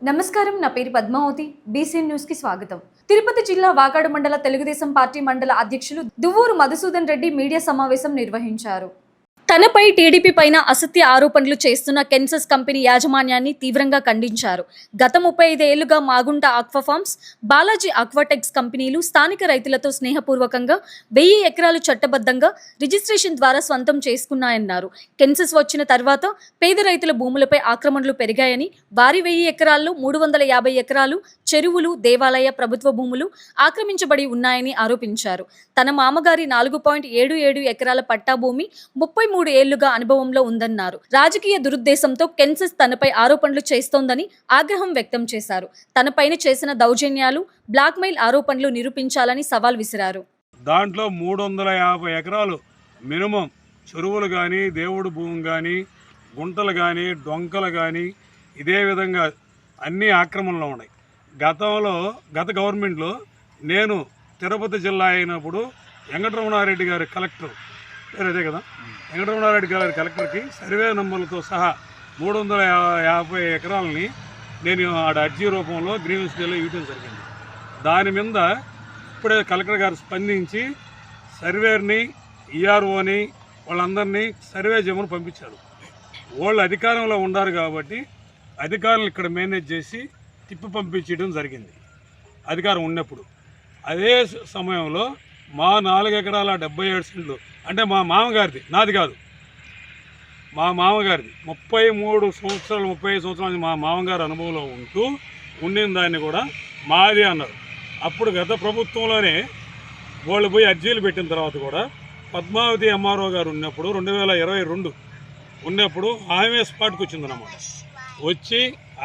నమస్కారం, నా పేరు పద్మావతి. బీసీఎన్ న్యూస్ కి స్వాగతం. తిరుపతి జిల్లా వాకాడు మండల తెలుగుదేశం పార్టీ మండల అధ్యక్షులు దువ్వూరు మధుసూదన్ రెడ్డి మీడియా సమావేశం నిర్వహించారు. తనపై టీడీపీ పైన అసత్య ఆరోపణలు చేస్తున్న కెన్సస్ కంపెనీ యాజమాన్యాన్ని తీవ్రంగా ఖండించారు. గత 35 ఏళ్లుగా మాగుంట ఆక్వా ఫార్మ్స్, బాలాజీ ఆక్వాటెక్స్ కంపెనీలు స్థానిక రైతులతో స్నేహపూర్వకంగా 1000 ఎకరాలు చట్టబద్ధంగా రిజిస్ట్రేషన్ ద్వారా స్వంతం చేసుకున్నాయన్నారు. కెన్సస్ వచ్చిన తర్వాత పేద రైతుల భూములపై ఆక్రమణలు పెరిగాయని, వారి 1000 ఎకరాల్లో 350 ఎకరాలు చెరువులు, దేవాలయ, ప్రభుత్వ భూములు ఆక్రమించబడి ఉన్నాయని ఆరోపించారు. తన మామగారి 4.77 ఎకరాల పట్టా భూమి 33 ఏళ్లుగా అనుభవంలో ఉందన్నారు. రాజకీయ దురుద్దేశంతో కెన్సస్ తనపై ఆరోపణలు చేస్తోందని ఆగ్రహం వ్యక్తం చేశారు. తనపైన చేసిన దౌర్జన్యాలు, బ్లాక్మెయిల్ ఆరోపణలు నిరూపించాలని సవాల్ విసిరారు. దాంట్లో 350 ఎకరాలు మినిమం చెరువులు కానీ, దేవుడు భూమి కానీ, గుంటలు కానీ, డొంకలు కానీ, ఇదే విధంగా అన్ని ఆక్రమణలో ఉన్నాయి. గత గవర్నమెంట్లో నేను తిరుపతి జిల్లా అయినప్పుడు వెంకటరమణారెడ్డి గారి కలెక్టర్ అదే కదా, వెంకటరమణారెడ్డి గారి కలెక్టర్కి సర్వే నంబర్లతో సహా 350 ఎకరాలని నేను ఆడ అర్జీ రూపంలో గ్రీవెన్స్ డేలో ఇవ్వడం జరిగింది. దాని మీద ఇప్పుడే కలెక్టర్ గారు స్పందించి సర్వేర్ని, ఈఆర్ఓని వాళ్ళందరినీ సర్వే చేయమని పంపించారు. వాళ్ళు అధికారంలో ఉన్నారు కాబట్టి అధికారులు ఇక్కడ మేనేజ్ చేసి తిప్పి పంపించడం జరిగింది అధికారం ఉన్నప్పుడు. అదే సమయంలో మా 4 ఎకరాల 77 సెంట్లు అంటే మా మామగారిది, నాది కాదు, మా మామగారిది 33 సంవత్సరాలు 35 సంవత్సరాలు మా మామగారు అనుభవంలో ఉండిన దాన్ని కూడా మాది అన్నారు. అప్పుడు గత ప్రభుత్వంలోనే వాళ్ళు పోయి అర్జీలు పెట్టిన తర్వాత కూడా పద్మావతి ఎంఆర్ఓ గారు ఉన్నప్పుడు 2022 ఉన్నప్పుడు ఆమె స్పాట్కి వచ్చిందన్నమాట. వచ్చి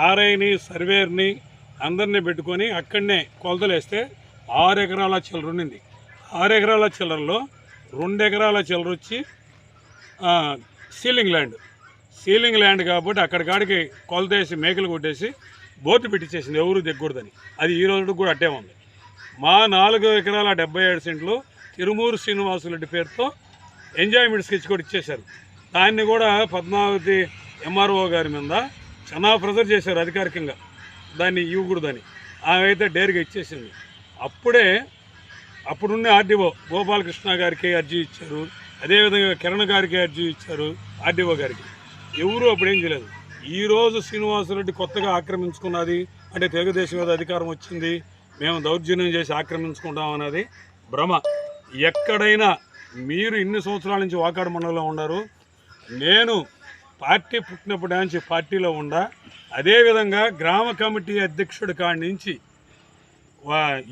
ఆర్ఐని, సర్వేర్ని అందరినీ పెట్టుకొని అక్కడనే కొలతలు వేస్తే 6 ఎకరాల చిల్లర ఉండింది. 6 ఎకరాల చిల్లరలో 2 ఎకరాల చిల్లర వచ్చి సీలింగ్ ల్యాండ్ కాబట్టి అక్కడికాడికి కొలతేసి మేకలు కొట్టేసి బోర్డు పెట్టించేసింది, ఎవరు దిగకూడదని. అది ఈ రోజు కూడా అట్టే ఉంది. మా 4 ఎకరాల 77 సెంట్లు తిరుమూరు శ్రీనివాసులరెడ్డి పేరుతో ఎంజాయ్మెంట్ స్కెచ్ కూడా ఇచ్చేశారు. దాన్ని కూడా పద్మావతి ఎంఆర్ఓ గారి మీద చాలా ప్రెజర్ చేశారు అధికారికంగా, దాన్ని ఇవ్వకూడదని. ఆమె అయితే డేర్గా ఇచ్చేసింది. అప్పుడున్న ఆర్డీఓ గోపాలకృష్ణ గారికి అర్జీ ఇచ్చారు, అదేవిధంగా కిరణ్ గారికి అర్జీ ఇచ్చారు ఆర్డీఓ గారికి. ఎవరు అప్పుడేం చేయలేదు. ఈరోజు శ్రీనివాసరెడ్డి కొత్తగా ఆక్రమించుకున్నది అంటే తెలుగుదేశం మీద అధికారం వచ్చింది, మేము దౌర్జన్యం చేసి ఆక్రమించుకుంటాం అన్నది భ్రమ. ఎక్కడైనా మీరు ఇన్ని సంవత్సరాల నుంచి వాకాడు మండలంలో ఉన్నారు, నేను పార్టీ పుట్టినప్పటి నుంచి పార్టీలో ఉండా, అదేవిధంగా గ్రామ కమిటీ అధ్యక్షుడి కాడి నుంచి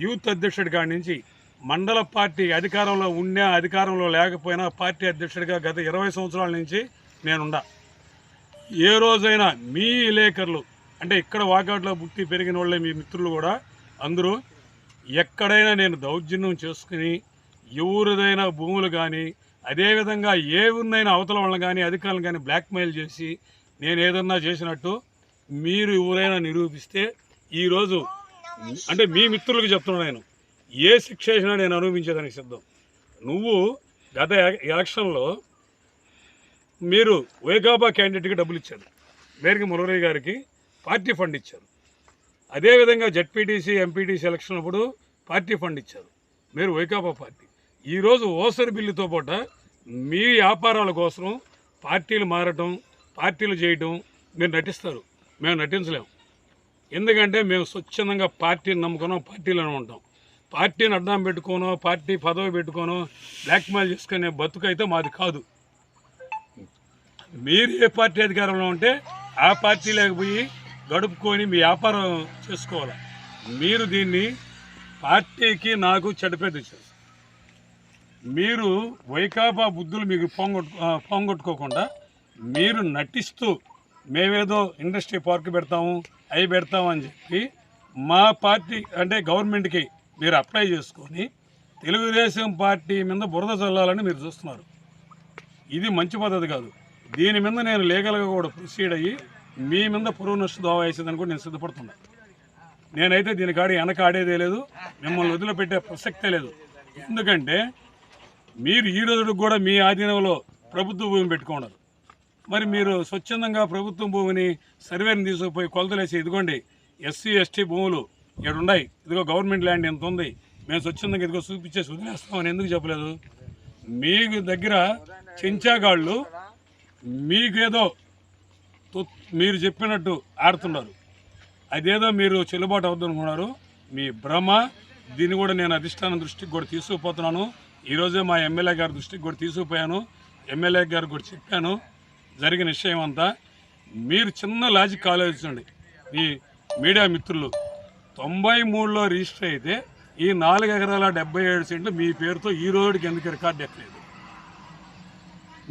యూత్ అధ్యక్షుడి కాడి నుంచి మండల పార్టీ అధికారంలో ఉన్నా అధికారంలో లేకపోయినా పార్టీ అధ్యక్షుడిగా గత 20 సంవత్సరాల నుంచి నేనుండా. ఏ రోజైనా మీ విలేకరులు అంటే ఇక్కడ వాకాట్లో పుట్టి పెరిగిన వాళ్ళే మీ మిత్రులు కూడా అందరూ ఎక్కడైనా నేను దౌర్జన్యం చేసుకుని ఎవరిదైనా భూములు కానీ అదేవిధంగా ఏ ఉన్నైనా అవతల వాళ్ళని కానీ అధికారులను కానీ బ్లాక్మెయిల్ చేసి నేను ఏదన్నా చేసినట్టు మీరు ఎవరైనా నిరూపిస్తే ఈరోజు అంటే మీ మిత్రులకు చెప్తున్నాను, నేను ఏ శిక్ష చేసినా నేను అనుభవించేదానికి సిద్ధం. నువ్వు గత ఎలక్షన్లో మీరు వైకాపా క్యాండిడేట్కి డబ్బులు ఇచ్చారు, మేరకు మురళీ గారికి పార్టీ ఫండ్ ఇచ్చారు. అదేవిధంగా జెడ్పీటీసీ, ఎంపీటీసీ ఎలక్షన్ అప్పుడు పార్టీ ఫండ్ ఇచ్చారు, మీరు వైకాపా పార్టీ. ఈరోజు ఓసరి బిల్లుతో పాటు మీ వ్యాపారాల కోసం పార్టీలు మారటం, పార్టీలు చేయటం మీరు నటిస్తారు. మేము నటించలేము. ఎందుకంటే మేము స్వచ్ఛందంగా పార్టీని నమ్ముకున్నాం, పార్టీలోనే ఉంటాం. పార్టీని అడ్డం పెట్టుకోనో, పార్టీ పదవి పెట్టుకోనో, బ్లాక్మెయిల్ చేసుకునే బతుకైతే మాది కాదు. మీరు ఏ పార్టీ అధికారంలో ఉంటే ఆ పార్టీలోకి పోయి గడుపుకొని మీ వ్యాపారం చేసుకోవాలి. మీరు దీన్ని పార్టీకి నాకు చెడ్డపేరు తెచ్చారు. మీరు వైకాపా బుద్ధులు మీకు పొంగొట్టుకోకుండా మీరు నటిస్తూ మేమేదో ఇండస్ట్రీ పార్క్ పెడతాము, అవి పెడతామని చెప్పి మా పార్టీ అంటే గవర్నమెంట్కి మీరు అప్లై చేసుకొని తెలుగుదేశం పార్టీ మీద బురద చల్లాలని మీరు చూస్తున్నారు. ఇది మంచి పద్ధతి కాదు. దీని మీద నేను లీగల్గా కూడా ప్రొసీడ్ అయ్యి మీ మీద పురుగు నష్ట దోవ వేసేదని కూడా నేను సిద్ధపడుతున్నా. నేనైతే దీని కాడి వెనక ఆడేదే లేదు, మిమ్మల్ని వదిలిపెట్టే ప్రసక్తే లేదు. ఎందుకంటే మీరు ఈ రోజు కూడా మీ ఆధీనంలో ప్రభుత్వ భూమిని పెట్టుకున్నారు. మరి మీరు స్వచ్ఛందంగా ప్రభుత్వ భూమిని సర్వేని తీసుకుపోయి కొలతలేసి ఇదిగోండి ఎస్సీ ఎస్టీ భూములు ఇక్కడ ఉన్నాయి, ఇదిగో గవర్నమెంట్ ల్యాండ్ ఎంత ఉంది, మేము స్వచ్ఛందంగా ఇదిగో చూపించేసి వదిలేస్తామని ఎందుకు చెప్పలేదు? మీకు దగ్గర చెంచాగాళ్ళు మీకేదో మీరు చెప్పినట్టు ఆడుతున్నారు. అదేదో మీరు చెల్లుబాటు అవుతుందనుకున్నారు, మీ భ్రమ. దీన్ని కూడా నేను అధిష్టానం దృష్టికి కూడా తీసుకుపోతున్నాను. ఈరోజే మా ఎమ్మెల్యే గారి దృష్టికి కూడా తీసుకుపోయాను, ఎమ్మెల్యే గారికి కూడా చెప్పాను జరిగిన విషయం అంతా. మీరు చిన్న లాజిక్ ఆలోచించండి. మీ మీడియా మిత్రులు 93లో రిజిస్టర్ అయితే ఈ 4 ఎకరాల 77 సెంట్లు మీ పేరుతో ఈ రోజుకి ఎందుకు రికార్డు ఎక్కలేదు?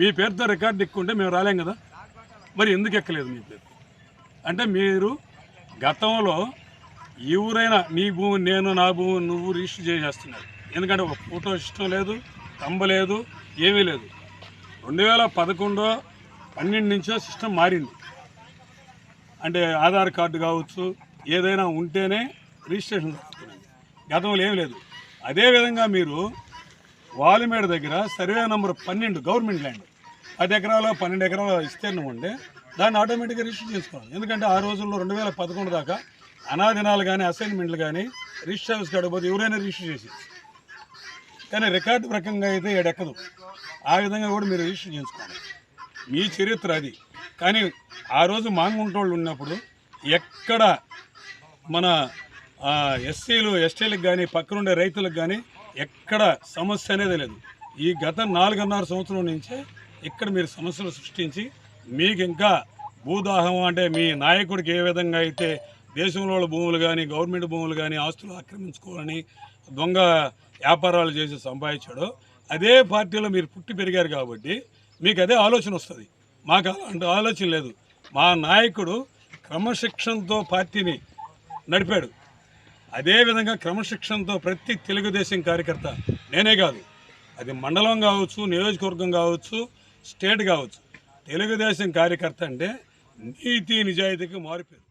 మీ పేరుతో రికార్డు ఎక్కుంటే మేము రాలేం కదా, మరి ఎందుకు ఎక్కలేదు మీ పేరు? అంటే మీరు గతంలో ఎవరైనా నీ భూమి నేను నా భూమి నువ్వు రిజిస్టర్ చేసేస్తున్నారు. ఎందుకంటే ఒక ఫోటో ఇష్టం లేదు, తంబలేదు, ఏమీ లేదు. 2011-12 నుంచో సిస్టమ్ మారింది. అంటే ఆధార్ కార్డు కావచ్చు ఏదైనా ఉంటేనే రిజిస్ట్రేషన్ జరుగుతుంది. గతంలో ఏం లేదు. అదేవిధంగా మీరు వాలిమేడ దగ్గర సర్వే నెంబర్ 12 గవర్నమెంట్ ల్యాండ్ 10 ఎకరాలు 12 ఎకరాల విస్తీర్ణం ఉంటే దాన్ని ఆటోమేటిక్గా రిజిస్టర్ చేసుకోవాలి. ఎందుకంటే ఆ రోజుల్లో 2011 దాకా అనాదినాలు కానీ అసైన్మెంట్లు కానీ రిజిస్టర్ ఆఫీస్ కాకపోతే ఎవరైనా రిజిస్టర్ చేసి, కానీ రికార్డు ప్రకంగా అయితే ఎక్కదు. ఆ విధంగా కూడా మీరు రిజిస్టర్ చేసుకోవాలి. మీ చరిత్ర అది. కానీ ఆ రోజు మాంగుంటోళ్ళు ఉన్నప్పుడు ఎక్కడ మన ఎస్సీలు ఎస్టీలకు కానీ పక్కనుండే రైతులకు కానీ ఎక్కడ సమస్య అనేది లేదు. ఈ గత 4.5 సంవత్సరం నుంచే ఇక్కడ మీరు సమస్యలు సృష్టించి మీకు ఇంకా భూదాహం అంటే మీ నాయకుడికి ఏ విధంగా అయితే దేశంలో భూములు కానీ గవర్నమెంట్ భూములు కానీ ఆస్తులు ఆక్రమించుకోవాలని దొంగ వ్యాపారాలు చేసి సంపాదించాడో అదే పార్టీలో మీరు పుట్టి పెరిగారు కాబట్టి మీకు అదే ఆలోచన వస్తుంది. మాకు అలాంటి ఆలోచన లేదు. మా నాయకుడు క్రమశిక్షణతో పార్టీని నడిపాడు. అదేవిధంగా క్రమశిక్షణతో ప్రతి తెలుగుదేశం కార్యకర్త, నేనే కాదు, అది మండలం కావచ్చు, నియోజకవర్గం కావచ్చు, స్టేట్ కావచ్చు, తెలుగుదేశం కార్యకర్త అంటే నీతి నిజాయితీకి మారిపోయారు.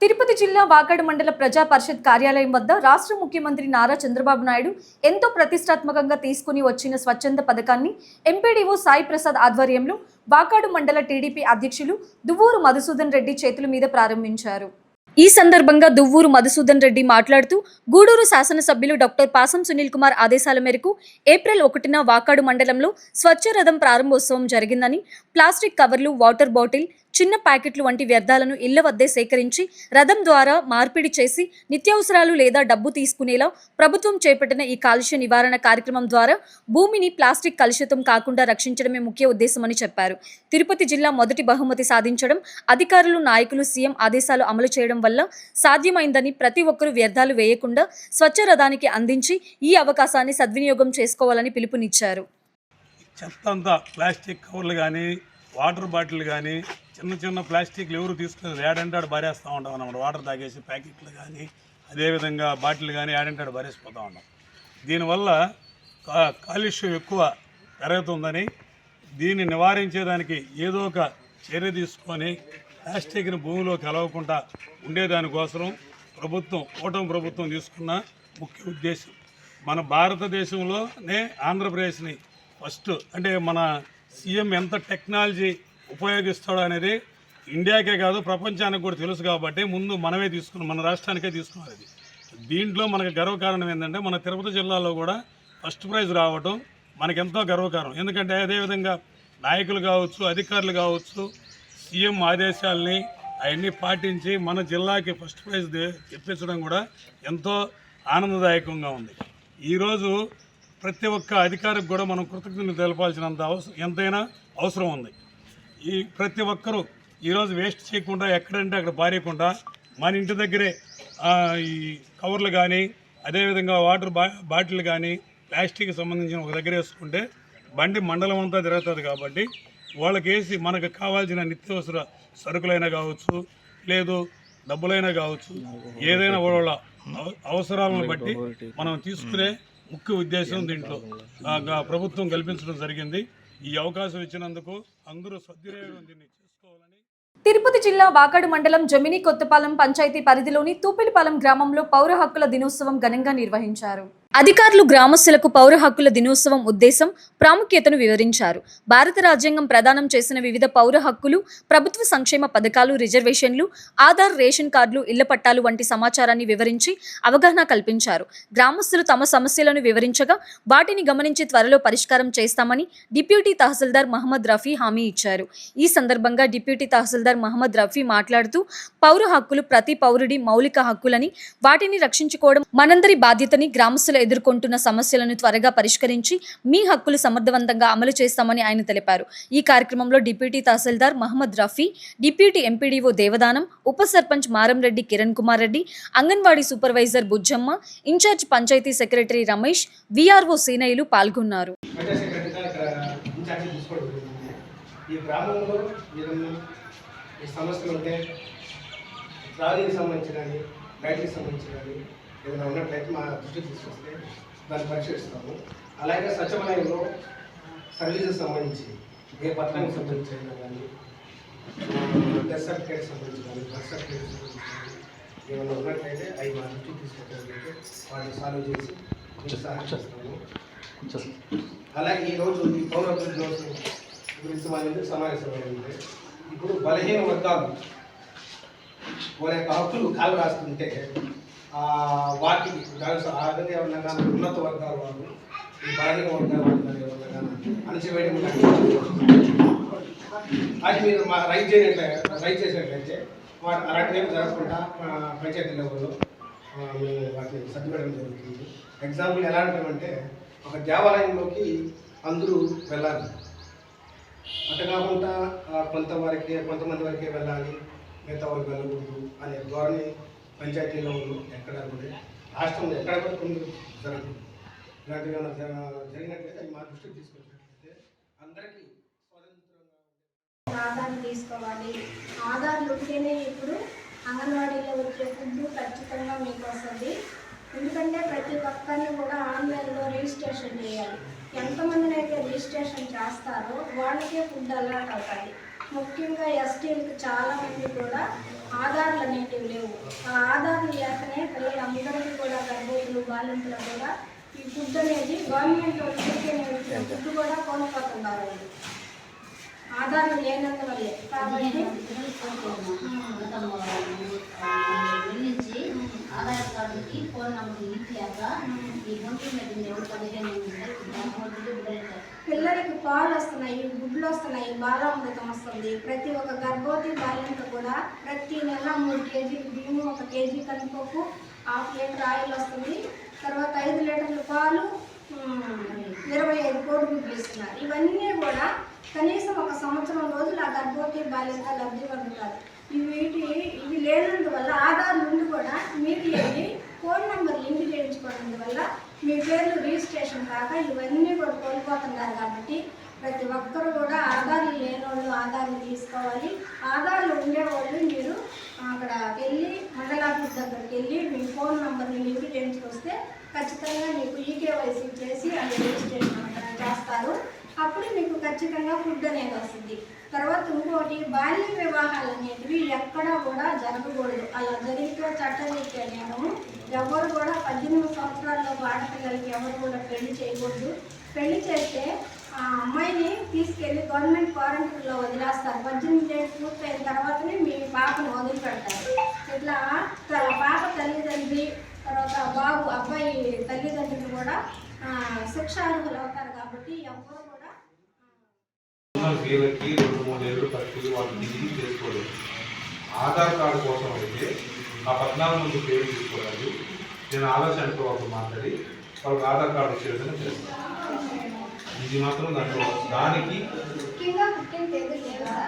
తిరుపతి జిల్లా వాకాడ మండల ప్రజా పరిషత్ కార్యాలయం వద్ద రాష్ట్ర ముఖ్యమంత్రి నారా చంద్రబాబు నాయుడు ఎంతో ప్రతిష్టాత్మకంగా తీసుకుని వచ్చిన స్వచ్ఛంద పథకాన్ని ఎంపీడీఓ సాయి ప్రసాద్ ఆధ్వర్యంలో వాకాడు మండల టీడీపీ అధ్యక్షులు దువ్వూరు మధుసూదన్ రెడ్డి చేతుల మీద ప్రారంభించారు. ఈ సందర్భంగా దువ్వూరు మధుసూదన్ రెడ్డి మాట్లాడుతూ గూడూరు శాసనసభ్యులు డాక్టర్ పాసం సునీల్ కుమార్ ఆదేశాల మేరకు ఏప్రిల్ 1న వాకాడు మండలంలో స్వచ్ఛ రథం ప్రారంభోత్సవం జరిగిందని, ప్లాస్టిక్ కవర్లు, వాటర్ బాటిల్, చిన్న ప్యాకెట్లు వంటి వ్యర్థాలను ఇళ్ల వద్దే సేకరించి రథం ద్వారా మార్పిడి చేసి నిత్యావసరాలు లేదా డబ్బు తీసుకునేలా ప్రభుత్వం చేపట్టిన ఈ కాలుష్య నివారణ కార్యక్రమం ద్వారా భూమిని ప్లాస్టిక్ కలుషితం కాకుండా రక్షించడమే ముఖ్య ఉద్దేశమని చెప్పారు. తిరుపతి జిల్లా మొదటి బహుమతి సాధించడం అధికారులు, నాయకులు, సీఎం ఆదేశాలు అమలు చేయడం వల్ల సాధ్యమైందని, ప్రతి ఒక్కరూ వ్యర్థాలు వేయకుండా స్వచ్ఛ రథానికి అందించి ఈ అవకాశాన్ని సద్వినియోగం చేసుకోవాలని పిలుపునిచ్చారు. చెత్త అంతా ప్లాస్టిక్ కవర్లు కానీ వాటర్ బాటిల్ కానీ చిన్న చిన్న ప్లాస్టిక్లు ఎవరు తీసుకుని ఏడంటాడు బారేస్తూ ఉంటాం అన్నమాట. వాటర్ తాగేసి ప్యాకెట్లు కానీ అదేవిధంగా బాటిల్ కానీ ఏడంటాడు బారేసిపోతూ ఉంటాం. దీనివల్ల కాలుష్యం ఎక్కువ పెరుగుతుందని, దీన్ని నివారించేదానికి ఏదో ఒక చర్య తీసుకొని ప్లాస్టిక్ని భూమిలో కలవకుండా ఉండేదానికోసం కూటమి ప్రభుత్వం తీసుకున్న ముఖ్య ఉద్దేశం. మన భారతదేశంలోనే ఆంధ్రప్రదేశ్ని ఫస్ట్, అంటే మన సీఎం ఎంత టెక్నాలజీ ఉపయోగిస్తాడో అనేది ఇండియాకే కాదు ప్రపంచానికి కూడా తెలుసు కాబట్టి ముందు మనమే తీసుకున్నాం, మన రాష్ట్రానికే తీసుకున్నారు. అది దీంట్లో మనకు గర్వకారణం ఏంటంటే మన తిరుపతి జిల్లాలో కూడా ఫస్ట్ ప్రైజ్ రావటం మనకెంతో గర్వకారణం. ఎందుకంటే అదేవిధంగా నాయకులు కావచ్చు, అధికారులు కావచ్చు, సీఎం ఆదేశాలని అవన్నీ పాటించి మన జిల్లాకి ఫస్ట్ ప్రైజ్ తెప్పించడం కూడా ఎంతో ఆనందదాయకంగా ఉంది. ఈరోజు ప్రతి ఒక్క అధికారికి కూడా మనం కృతజ్ఞతలు తెలపాల్సినంత ఎంతైనా అవసరం ఉంది. ఈ ప్రతి ఒక్కరూ ఈరోజు వేస్ట్ చేయకుండా ఎక్కడంటే అక్కడ పారేయకుండా మన ఇంటి దగ్గరే ఈ కవర్లు కానీ అదేవిధంగా వాటర్ బాటిల్ కానీ ప్లాస్టిక్ సంబంధించిన ఒక దగ్గర వేసుకుంటే బండి మండలం అంతా తిరుగుతుంది కాబట్టి వాళ్ళకి వేసి మనకు కావాల్సిన నిత్యావసర సరుకులైనా కావచ్చు, లేదు డబ్బులైనా కావచ్చు, ఏదైనా వాళ్ళ అవసరాలను బట్టి మనం తీసుకునే ముఖ్య ఉద్దేశం దీంట్లో ప్రభుత్వం కల్పించడం జరిగింది. ఈ అవకాశం ఇచ్చినందుకు అందరూ సద్వినియోగం దీన్ని చేసుకోవాలని. తిరుపతి జిల్లా వాకాడు మండలం జమిని కొత్తపాలెం పంచాయతీ పరిధిలోని తూపిలిపాలెం గ్రామంలో పౌర హక్కుల దినోత్సవం ఘనంగా నిర్వహించారు. అధికారులు గ్రామస్తులకు పౌర హక్కుల దినోత్సవం ఉద్దేశం, ప్రాముఖ్యతను వివరించారు. భారత రాజ్యాంగం ప్రదానం చేసిన వివిధ పౌర హక్కులు, ప్రభుత్వ సంక్షేమ పథకాలు, రిజర్వేషన్లు, ఆధార్, రేషన్ కార్డులు, ఇళ్ల పట్టాలు వంటి సమాచారాన్ని వివరించి అవగాహన కల్పించారు. గ్రామస్తులు తమ సమస్యలను వివరించగా వాటిని గమనించి త్వరలో పరిష్కారం చేస్తామని డిప్యూటీ తహసీల్దార్ మహమ్మద్ రఫీ హామీ ఇచ్చారు. ఈ సందర్భంగా డిప్యూటీ తహసీల్దార్ మహమ్మద్ రఫీ మాట్లాడుతూ పౌర హక్కులు ప్రతి పౌరుడి మౌలిక హక్కులని, వాటిని రక్షించుకోవడం మనందరి బాధ్యతని, గ్రామస్తులు ఎదుర్కొంటున్న సమస్యలను త్వరగా పరిష్కరించి మీ హక్కులు సమర్థవంతంగా అమలు చేస్తామని ఆయన తెలిపారు. ఈ కార్యక్రమంలో deputy tahsildar Mohammed Rafi, deputy MPDO Devadanam, ఉప sarpanch Maramreddy Kiran Kumar Reddy, anganwadi supervisor Bujjamma, incharge panchayat secretary Ramesh, VRO సీనయ్యలు పాల్గొన్నారు. ఈ గ్రామంలో ఏదన్నా సమస్యలు ఉంటే ట్రాలీకి సంబంధించి కానీ లైట్కి సంబంధించి కానీ ఏదైనా ఉన్నట్లయితే మా దృష్టికి తీసుకొస్తే దాన్ని పరిశీలిస్తాము. అలాగే సచివాలయంలో సర్వీసెస్ సంబంధించి ఏ పత్రానికి సంబంధించి కానీ డెత్ సర్టిఫికేట్ సంబంధించి కానీ బర్త్ సర్టిఫికేట్ సంబంధించి కానీ ఏమైనా ఉన్నట్లయితే అవి మా దృష్టికి తీసుకొచ్చినట్లయితే వాటిని సాల్వ్ చేసి మీకు సహాయం చేస్తాము. అలాగే ఈరోజు ఈ పౌర హక్కుల దినోత్సవం గురించి వాళ్ళ సమావేశమైంది. ఇప్పుడు బలహీన వర్గాలు వారి యొక్క హక్కులు కాలు రాస్తుంటే వాటికి ఆగంగా ఏమన్నా కానీ ఉన్నత వర్గాల వాళ్ళు ఈ బలహీన వర్గాల వాళ్ళు ఏమన్నా కానీ అణచివేయడం అది మీరు మా రైట్ చేసినట్లయితే వాటి అలాంటివి ఏమి జరగకుండా పంచాయతీ లెవెల్లో మేము వాటిని సర్దుపెట్టడం జరుగుతుంది. ఎగ్జాంపుల్ ఎలా అంటామంటే ఒక దేవాలయంలోకి అందరూ వెళ్ళాలి, అటు కాకుండా కొంతమంది వరకే వెళ్ళాలి, మిగతా వాళ్ళు వెళ్ళకూడదు అనే ధోరణి పంచాయతీలో ఎక్కడ కూడా రాష్ట్రంలో ఎక్కడ కూడా కొన్ని జరగదు. ఇలాంటివి జరిగినట్లయితే అది మా దృష్టికి తీసుకొచ్చినట్లయితే అందరికీ స్వతంత్రంగా ఆధార్ తీసుకోవాలి. ఆధార్ ఉంటేనే ఇప్పుడు అంగన్వాడీలో వచ్చే ఫుడ్ ఖచ్చితంగా మీకు వస్తుంది. ఎందుకంటే ప్రతి ఒక్కరిని కూడా ఆన్లైన్లో రిజిస్ట్రేషన్ చేయాలి. ఎంతమందిని అయితే రిజిస్ట్రేషన్ చేస్తారో వాళ్ళకే ఫుడ్ అలర్ట్ అవుతుంది. ముఖ్యంగా ఎస్టీలకు చాలామంది కూడా ఆధార్లు అనేటివి లేవు. ఆ ఆధార్లు లేకనే పిల్లలందరికీ కూడా గర్భవతులు, బాలింతలు కూడా ఈ ఫుడ్ అనేది గవర్నమెంట్ వాళ్ళు ఫుడ్ కూడా కోల్పోతున్నారు. ఆధార్లు లేనందువల్లే. కాబట్టి ఆధార్ కార్డుకి ఫోన్ నెంబర్ ఇచ్చాక ఈ పిల్లలకి పాలు వస్తున్నాయి, గుడ్లు వస్తున్నాయి, బాలామృతం వస్తుంది. ప్రతి ఒక్క గర్భవతి బాలింత కూడా ప్రతి నెల 3 కేజీలు బియ్యము, 1 కేజీ కందిపప్పు, 1/2 లీటర్ ఆయిల్ వస్తుంది. తర్వాత 5 లీటర్ల పాలు, 25 కోడిగుడ్లు ఇస్తున్నారు. ఇవన్నీ కూడా కనీసం 1 సంవత్సరం రోజులు ఆ గర్భవతి బాలింత లబ్ధి పొందుతారు. ఇవి లేనందువల్ల ఆధార్ నుండి కూడా మీరు ఫోన్ నెంబర్ లింక్ చేయించుకోవడం వల్ల మీ పేర్లు రిజిస్ట్రేషన్ కాక ఇవన్నీ కూడా కోల్పోతున్నారు. కాబట్టి ప్రతి ఒక్కరు కూడా ఆధార్లు లేనివాళ్ళు ఆధార్లు తీసుకోవాలి. ఆధార్లు ఉండేవాళ్ళు మీరు అక్కడ వెళ్ళి మండలాఫీస్ దగ్గరికి వెళ్ళి మీ ఫోన్ నెంబర్ని లింక్ చేయించుకొస్తే ఖచ్చితంగా మీకు ఈకేవైసీ చేసి అది రిజిస్ట్రేషన్ చేస్తారు. అప్పుడు మీకు ఖచ్చితంగా ఫుడ్ అనేది వస్తుంది. తర్వాత ఇంకోటి బాల్య వివాహాలు అనేటివి ఎక్కడా కూడా జరగకూడదు. అలా జరిగితే చట్టరీత్యా నేరము. ఎవరు కూడా 18 సంవత్సరాల్లోపు ఆడపిల్లలకి ఎవరు కూడా పెళ్లి చేయకూడదు. పెళ్లి చేస్తే ఆ అమ్మాయిని తీసుకెళ్ళి గవర్నమెంట్ క్వారంటైన్లో వదిలేస్తారు. 18 ఏళ్ళు పూర్తయిన తర్వాతనే మీ పాపను వదిలిపెడతారు. ఇట్లా పాప తల్లిదండ్రి, తర్వాత అబ్బాయి తల్లిదండ్రులు కూడా శిక్షార్హులు అవుతారు. కాబట్టి ఎవరు కూడా వీళ్ళకి 2-3 ఏళ్ళు ఖర్చులు వాళ్ళు డిగ్రీ చేసుకోలేదు. ఆధార్ కార్డు కోసం అయితే ఆ 14 మంది పేరు తీసుకోవాలి. నేను ఆధార్ సెంటర్ వాళ్ళతో మాట్లాడి వాళ్ళకి ఆధార్ కార్డు వచ్చే విధంగా చేస్తాను. ఇది మాత్రం దానికి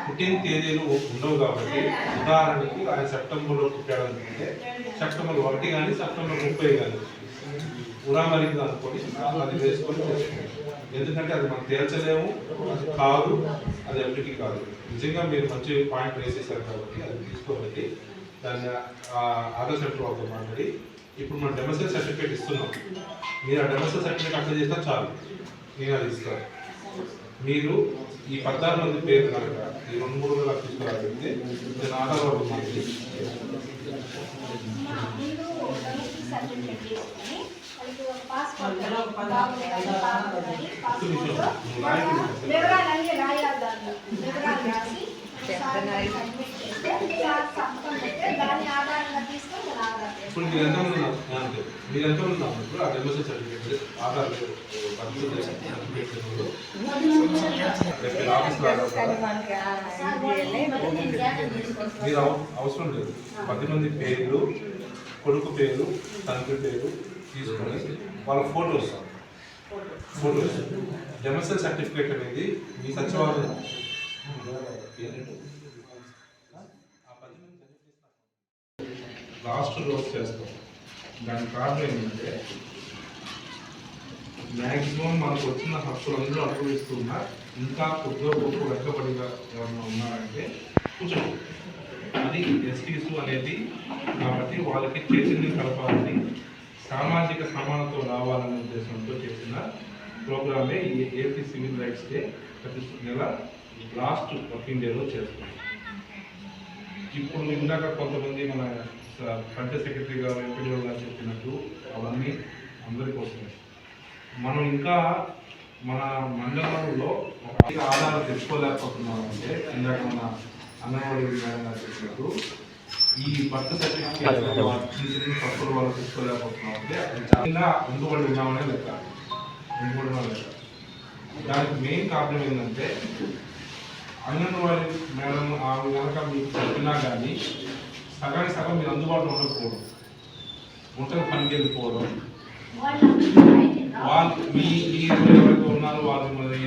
పుట్టిన తేదీలు ఉండవు. కాబట్టి ఉదాహరణకి ఆయన సెప్టెంబర్లో పుట్టాడనుకుంటే సెప్టెంబర్ 1 కానీ సెప్టెంబర్ 30 కానీ ఉరామరింది అనుకొని అది వేసుకొని చేసుకోండి. ఎందుకంటే అది మనం తేల్చలేము, అది కాదు, అది ఎవరికి కాదు. నిజంగా మీరు మంచి పాయింట్ వేసేసారు కాబట్టి అది తీసుకోబట్టి దాన్ని ఆధార్ సెంటర్ వాళ్ళతో మాట్లాడి ఇప్పుడు మనం డెమోసెల్ సర్టిఫికేట్ ఇస్తున్నాం. మీరు ఆ డెమోసెల్ సర్టిఫికేట్ అప్లై చేస్తే చాలు, నేను అది ఇస్తాను. మీరు ఈ 16 మంది పేరు కనుక ఈ 2-3 లక్షలు తీసుకురాగలిగితే నేను ఆధారపడి ముందు డొమెస్టిక్ సర్టిఫికేట్ తీసుకొని వాళ్ళకి ఒక పాస్పోర్ట్ వివరాలన్నీ రాయాలి. దాన్ని వివరాలు రాసి సబ్మిట్ చేస్తే సంతకం పెడితే దాని ఆధారంగా తీసుకొని మన ఆధార్ ఇప్పుడు మీరు ఎంతమంది ఉన్నారు? మీరు ఎంతమంది ఉన్నారు? ఇప్పుడు ఆ డెమోషన్ సర్టిఫికేట్ ఆధార్ మీరు అవసరం లేదు. 10 మంది పేర్లు, కొడుకు పేరు, తండ్రి పేరు తీసుకొని వాళ్ళ ఫోటోస్ డెమోషన్ సర్టిఫికేట్ అనేది మీ సచివాలయం లాస్ట్ రోజు చేస్తాం. దాని కారణం ఏంటంటే మ్యాక్సిమం మనకు వచ్చిన హక్కులు అందరూ అనుభవిస్తున్నా ఇంకా కొద్దిగా గొప్ప వెక్కబడిగా ఎవరైనా ఉన్నారంటే కూర్చోండి. అది ఎస్టీసు అనేది కాబట్టి వాళ్ళకి చైతన్యం కలపాలని, సామాజిక సమానత రావాలనే ఉద్దేశంతో చేసిన ప్రోగ్రామే ఈ ఏపీ సివిల్ రైట్స్ డే ప్రతి నెల లాస్ట్ వర్కింగ్ డేలో చేస్తాం. ఇప్పుడు ఇందాక కొంతమంది మన పంచాయత్ సెక్రటరీ గారు, ఎంపీడీఓ గారు చెప్పినట్టు అవన్నీ అందరికీ వస్తున్నాయి. మనం ఇంకా మన మండలంలో ఒక ఆధారం తెచ్చుకోలేకపోతున్నాం అంటే ఇందాక మన అంగన్వాడీ మేడం గారు చెప్పినట్టు ఈ బర్త్ సర్టిఫికేట్ చిన్న తప్పులు వాళ్ళు తెచ్చుకోలేకపోతున్నాం అంటే అది చాలా అందుబడి ఉన్నామనే లెక్క. దానికి మెయిన్ కారణం ఏంటంటే అంగన్వాడీ మేడం ఆమె కనుక మీకు చెప్పినా కానీ సగానికి సగం మీరు అందుబాటులో ఉండకపోవడం, ఒంటరి పనికి వెళ్ళిపోవడం, వాళ్ళు మీ ఎవరైతే ఉన్నారో వాళ్ళు మరి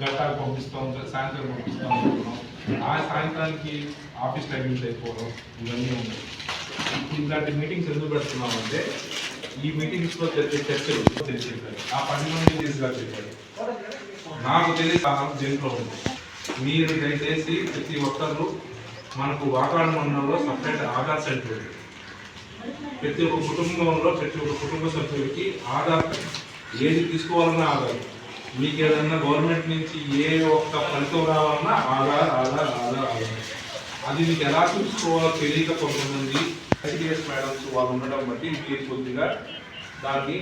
గట్టాకు పంపిస్తాం, సాయంత్రం పంపిస్తాం అనుకున్నాం, ఆ సాయంత్రానికి ఆఫీస్ టైమింగ్స్ అయిపోవడం ఇవన్నీ ఉన్నాయి. ఇప్పుడు ఇలాంటి మీటింగ్స్ ఎందుకు పెడుతున్నామంటే ఈ మీటింగ్స్లో జరిగే చర్చలు చెప్పారు. ఆ 10 మంది తీసుకురా చెప్పారు. నాకు తెలిసి దీంట్లో ఉంది. మీరు దయచేసి ప్రతి ఒక్కరు మనకు వాకాడు మండలంలో సపరేట్ ఆధార్ సెంటర్ ఉంది. ప్రతి ఒక్క కుటుంబంలో ప్రతి ఒక్క కుటుంబ సభ్యులకి ఆధార్ ఏది తీసుకోవాలన్నా ఆధార్, మీకు ఏదన్నా గవర్నమెంట్ నుంచి ఏ ఒక్క ఫలితం రావాలన్నా ఆధార్ ఆధార్ ఆధార్ ఆధార్. అది మీకు ఎలా చూసుకోవాలో తెలియక కొంతమంది ఐటీఎస్ మేడమ్స్ వాళ్ళు ఉండడం బట్టి మీరు కొద్దిగా దాన్ని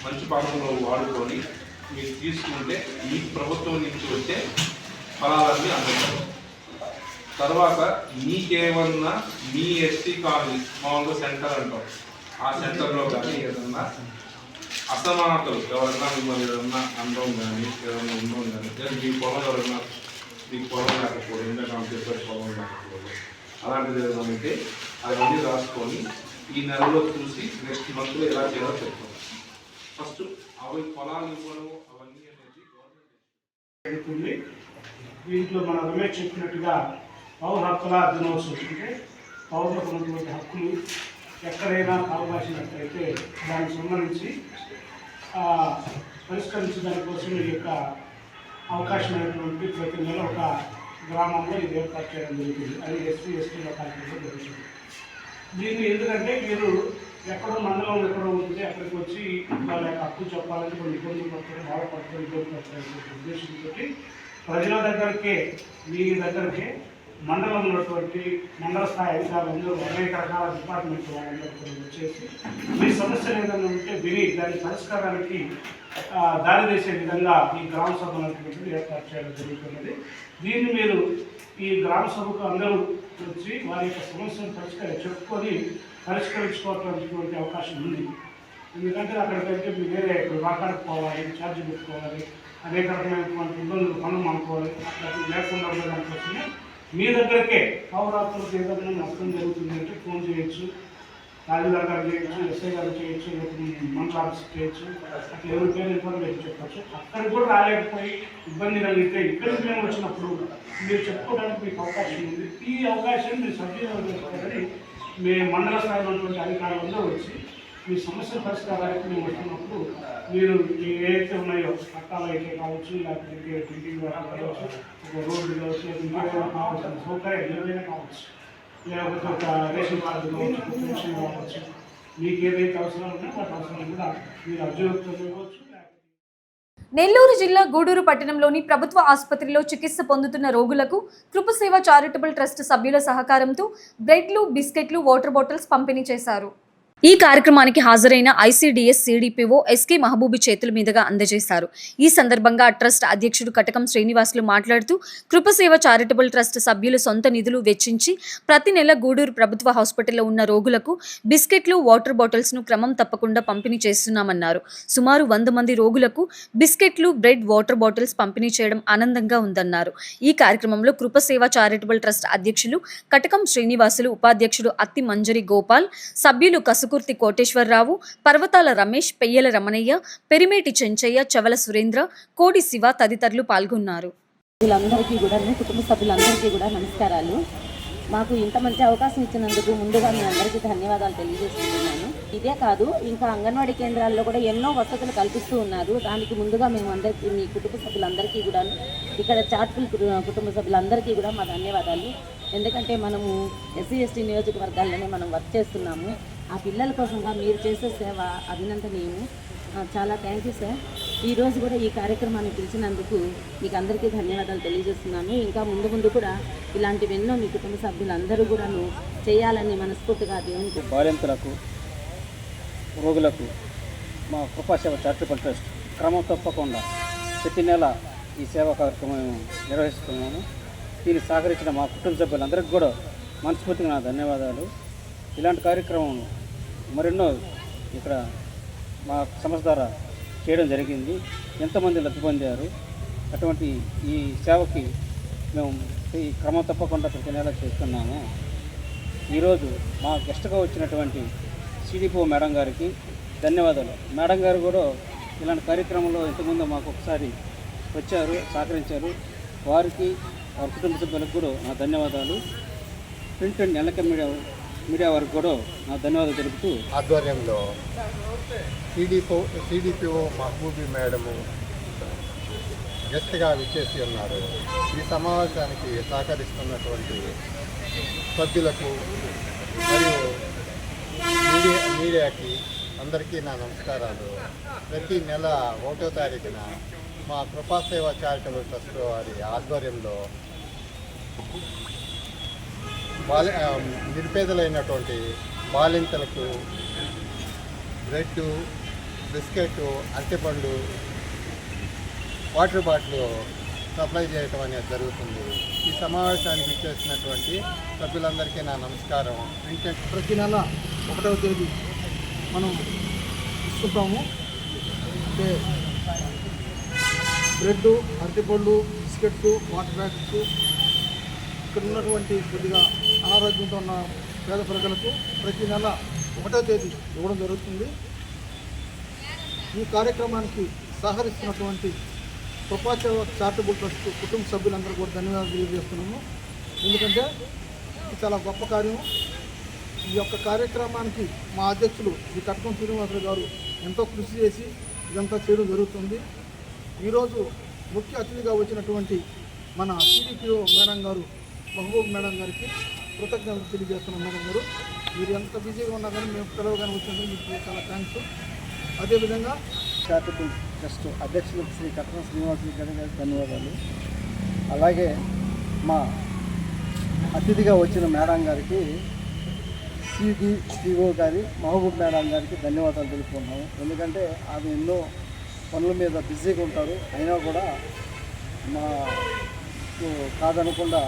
మంచి పాత్రలో వాడుకొని మీరు తీసుకుంటే ఈ ప్రభుత్వం నుంచి వచ్చే ఫలాలన్నీ అందుతారు. తర్వాత మీకేమన్నా మీ ఎస్టీ కాలనీ మామూలుగా సెంటర్ అంటాం, ఆ సెంటర్లో కానీ ఏదన్నా అసమానతలు ఎవరన్నా మిమ్మల్ని ఏదన్నా అనడం కానీ ఏదన్నా ఉండడం కానీ లేదా మీ పొలం ఎవరన్నా మీకు పొలం లేకపోవడం, ఇందాక చెప్పారు పొలం లేకపోవడం, అలాంటిది ఏదైనా ఉంటే అవన్నీ రాసుకొని ఈ నెలలో చూసి నెక్స్ట్ మంత్లో ఎలా చేయాలో చెప్తాం. ఫస్ట్ అవి పొలాలు ఇవ్వడం అవన్నీ అనేది గవర్నమెంట్. దీంట్లో మన రమేష్ చెప్పినట్టుగా పౌర హక్కుల దినోత్సవం అంటే పౌరులకు ఉన్నటువంటి హక్కులు ఎక్కడైనా అవకాశినట్లయితే దానికి సంబంధించి పరిష్కరించడానికి కోసం ఈ యొక్క అవకాశమైనటువంటి ప్రతి నెల ఒక గ్రామంలో ఇది ఏర్పాటు చేయడం జరుగుతుంది. అది ఎస్టీ కార్యక్రమంలో జరుగుతుంది. దీన్ని ఎందుకంటే మీరు ఎక్కడో మండలం ఎక్కడో ఉంటుంది అక్కడికి వచ్చి వాళ్ళ యొక్క హక్కు చెప్పాలని కొన్ని ఇబ్బందులు పడతారు, బాధపడతారు, ఇబ్బంది పడతారు ఉద్దేశంతో ప్రజల దగ్గరికే మీ దగ్గరికి మండలంలో ఉన్నటువంటి మండల స్థాయి అధికారులందరూ అనేక రకాల డిపార్ట్మెంట్ వాళ్ళందరూ వచ్చేసి మీ సమస్యలు ఏదైనా ఉంటే విని దాని పరిష్కారానికి దారి తీసే విధంగా ఈ గ్రామ సభ అనేటువంటిది ఏర్పాటు చేయడం జరుగుతున్నది. దీన్ని మీరు ఈ గ్రామ సభకు అందరూ వచ్చి వారి యొక్క సమస్యను చెప్పుకొని పరిష్కరించుకోవడానికి అవకాశం ఉంది. ఎందుకంటే అక్కడికైతే మీరు వేరే మాట్లాడుకోవాలి, ఛార్జ్ పెట్టుకోవాలి, అనేక రకమైనటువంటి ఇబ్బందులు పనులు అనుకోవాలి. అట్లా లేకుండా ఉండడానికోసమే మీ దగ్గరకే పౌరాత్మలకు ఏదైనా నష్టం జరుగుతుంది అంటే ఫోన్ చేయొచ్చు, తహసీల్దార్ గారు చేయొచ్చు, ఎస్ఐ గారు చేయొచ్చు, మండల ఆఫీస్ చేయొచ్చు, అట్లా ఎవరి పేరు ఇన్ఫర్మేషన్ చెప్పచ్చు. అక్కడికి కూడా రాలేకపోయి ఇబ్బంది కలిగితే ఇక్కడికి మేము వచ్చినప్పుడు మీరు చెప్పుకోవడానికి మీకు అవకాశం ఉంది. ఈ అవకాశాన్ని మీరు సద్వినియోగం చేసుకోవాలని మీ మండల స్థాయిలో ఉన్నటువంటి అధికారులందరూ వచ్చి మీ సమస్యల పరిష్కారానికి మేము వస్తున్నప్పుడు మీరు ఏవైతే ఉన్నాయో పట్టాలు అయితే కావచ్చు, లేకపోతే డ్రింకింగ్ వాటర్ కావచ్చు, ఒక రోడ్డు కావచ్చు, ఇంకేమైనా కావాల్సిన సౌకర్యాలు ఏవైనా కావచ్చు, లేకపోతే ఒక రేషన్ కార్డు కావచ్చు, పెన్షన్ కావచ్చు, మీకు ఏదైతే అవసరాలు ఉన్నాయో వాటి అవసరాలు కూడా మీరు అభివృద్ధి ఇవ్వచ్చు. నెల్లూరు జిల్లా గూడూరు పట్టణంలోని ప్రభుత్వ ఆసుపత్రిలో చికిత్స పొందుతున్న రోగులకు కృపసేవ చారిటబుల్ ట్రస్ట్ సభ్యుల సహకారంతో బ్రెడ్లు, బిస్కెట్లు, వాటర్ బాటిల్స్ పంపిణీ చేశారు. ఈ కార్యక్రమానికి హాజరైన ఐసీడీఎస్ సిడిపిఓ ఎస్కే మహబూబి చేతుల మీదుగా అందజేశారు. ఈ సందర్భంగా ట్రస్ట్ అధ్యక్షుడు కటకం శ్రీనివాసులు మాట్లాడుతూ కృపసేవ చారిటబుల్ ట్రస్ట్ సభ్యులు సొంత నిధులు వెచ్చించి ప్రతి నెల గూడూరు ప్రభుత్వ హాస్పిటల్లో ఉన్న రోగులకు బిస్కెట్లు, వాటర్ బాటిల్స్ ను క్రమం తప్పకుండా పంపిణీ చేస్తున్నామన్నారు. సుమారు 100 మంది రోగులకు బిస్కెట్లు, బ్రెడ్, వాటర్ బాటిల్స్ పంపిణీ చేయడం ఆనందంగా ఉందన్నారు. ఈ కార్యక్రమంలో కృపసేవ చారిటబుల్ ట్రస్ట్ అధ్యక్షులు కటకం శ్రీనివాసులు, ఉపాధ్యక్షుడు అత్తి మంజరి గోపాల్, సభ్యులు కసుకుర్తి కోటేశ్వరరావు, పర్వతాల రమేష్, పెయ్యల రమణయ్య, పెరిమేటి చెంచయ్య, చవల సురేంద్ర, కోడి శివ తదితరులు పాల్గొన్నారు. వీళ్ళందరికీ కూడా, కుటుంబ సభ్యులందరికీ కూడా నమస్కారాలు. మాకు ఇంత మంచి అవకాశం ఇచ్చినందుకు ముందుగా మీ అందరికీ ధన్యవాదాలు తెలియజేస్తున్నాను. ఇదే కాదు, ఇంకా అంగన్వాడీ కేంద్రాల్లో కూడా ఎన్నో వసతులు కల్పిస్తూ ఉన్నారు. దానికి ముందుగా మేము అందరికీ, మీ కుటుంబ సభ్యులందరికీ కూడా, ఇక్కడ చార్టబుల్ కుటుంబ సభ్యులందరికీ కూడా మా ధన్యవాదాలు. ఎందుకంటే మనము SC/ST నియోజకవర్గాల్లోనే మనం వర్క్ చేస్తున్నాము. ఆ పిల్లల కోసంగా మీరు చేసే సేవ అభినందనీయము. చాలా థ్యాంక్ యూ సార్. ఈరోజు కూడా ఈ కార్యక్రమాన్ని పిలిచినందుకు మీకు అందరికీ ధన్యవాదాలు తెలియజేస్తున్నాను. ఇంకా ముందు కూడా ఇలాంటివెన్నో మీ కుటుంబ సభ్యులందరూ కూడాను చేయాలని మనస్ఫూర్తిగా దేవునికి. బాలింతలకు, రోగులకు మా కృపాసేవ చారిటబుల్ ట్రస్ట్ క్రమం తప్పకుండా ప్రతి నెల ఈ సేవా కార్యక్రమం నిర్వహిస్తున్నాము. దీన్ని సహకరించిన మా కుటుంబ సభ్యులందరికీ కూడా మనస్ఫూర్తిగా నా ధన్యవాదాలు. ఇలాంటి కార్యక్రమం మరెన్నో ఇక్కడ మా సంస్థ ద్వారా చేయడం జరిగింది. ఎంతమంది లబ్ధి పొందారు. అటువంటి ఈ సేవకి మేము ఈ క్రమం తప్పకుండా ప్రతి నెల చేస్తున్నాము. ఈరోజు మా గెస్ట్గా వచ్చినటువంటి సిడిపిఓ మేడం గారికి ధన్యవాదాలు. మేడం గారు కూడా ఇలాంటి కార్యక్రమంలో ఇంతకుముందు మాకు ఒకసారి వచ్చారు, సహకరించారు. వారికి, వారి కుటుంబ సభ్యులకు కూడా నా ధన్యవాదాలు. ప్రింట్ అండ్ ఎలక్ట్రానిక్ మీడియా వారికి కూడా నా ధన్యవాదాలు తెలుపుతూ ఆధ్వర్యంలో సిడిపిఓ మహబూబి మేడము గెస్ట్గా విచ్చేసి ఉన్నారు. ఈ సమావేశానికి సహకరిస్తున్నటువంటి సభ్యులకు మరియు మీడియాకి అందరికీ నా నమస్కారాలు. ప్రతి నెల 1వ తారీఖున మా కృపాసేవ చారిటబుల్ ట్రస్ట్ వారి ఆధ్వర్యంలో నిరుపేదలైనటువంటి బాలింతలకు బ్రెడ్, బిస్కెట్, అరటిపండు, వాటర్ బాటిల్ సప్లై చేయటం అనేది జరుగుతుంది. ఈ సమావేశానికి ఇచ్చేసినటువంటి సభ్యులందరికీ నా నమస్కారం. ప్రతి నెల 1వ తేదీ మనం ఇస్తుంటాము. అంటే బ్రెడ్, అరటిపళ్ళు, బిస్కెట్స్, వాటర్ బాటిల్స్ ఇక్కడ ఉన్నటువంటి కొద్దిగా అనారోగ్యంతో ఉన్న పేద ప్రజలకు ప్రతి నెల 1వ తేదీ ఇవ్వడం జరుగుతుంది. ఈ కార్యక్రమానికి సహకరిస్తున్నటువంటి కృపాసేవ చారిటబుల్ ట్రస్ట్ కుటుంబ సభ్యులందరూ కూడా ధన్యవాదాలు తెలియజేస్తున్నాము. ఎందుకంటే ఇది చాలా గొప్ప కార్యం. ఈ యొక్క కార్యక్రమానికి మా అధ్యక్షులు శ్రీ కటకం శ్రీనివాసరావు గారు ఎంతో కృషి చేసి ఇదంతా చేయడం జరుగుతుంది. ఈరోజు ముఖ్య అతిథిగా వచ్చినటువంటి మన సిడిపిఓ మేడం గారు, మహబూబ్ మేడం గారికి కృతజ్ఞతలు తెలియజేస్తున్నాం. మేడం గారు, మీరు ఎంత బిజీగా ఉన్నా కానీ మేము పిలవగానే వచ్చినందుకు మీకు చాలా థ్యాంక్స్. అదేవిధంగా చారిటబుల్ ట్రస్ట్ అధ్యక్షులు శ్రీ కటకం శ్రీనివాసులు గారికి ధన్యవాదాలు. అలాగే మా అతిథిగా వచ్చిన మేడం గారికి, సిడిపిఓ గారి మహబూబ్ మేడం గారికి ధన్యవాదాలు తెలుపుకున్నాము. ఎందుకంటే ఆమె ఎన్నో పనుల మీద బిజీగా ఉంటారు. అయినా కూడా మా కాదనకుండా